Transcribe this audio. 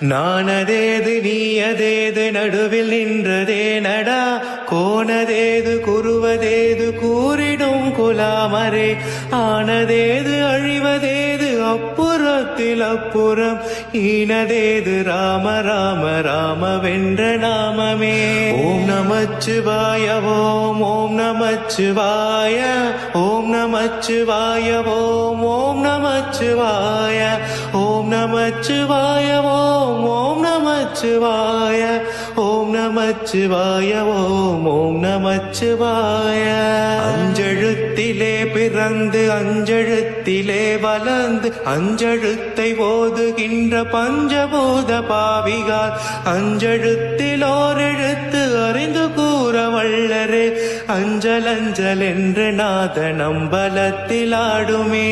நானதேது நீயதேது நடுவில் நின்றதே நடா கோணதேது குருவதேது கூறிடும் குலாமரே ஆனதேது அழிவதேது அப்புறத்தில் அப்புறம் ஈனதேது ராம ராம ராம வென்ற நாமமே. ஓம் நமச்சிவாய ஓம் ஓம் நமச்சிவாய ஓம் நமச்சிவாய ஓம் ஓம் நமச்சிவாய ஓம் நமச்சிவாய ஓம் ஓம் நமச்சிவாய ஓம் நமச்சிவாய ஓம் ஓம் நமச்சிவாய. அஞ்செழுத்திலே பிறந்து அஞ்செழுத்திலே வளர்ந்து அஞ்செழுத்தை ஓதுகின்ற பஞ்சபூத பாவிகார் அஞ்செழுத்தில் ஓரெழுத்து அறிந்து கூற வல்லரே அஞ்சல் அஞ்சல் என்று நாத நம்பலத்தில் ஆடுமே.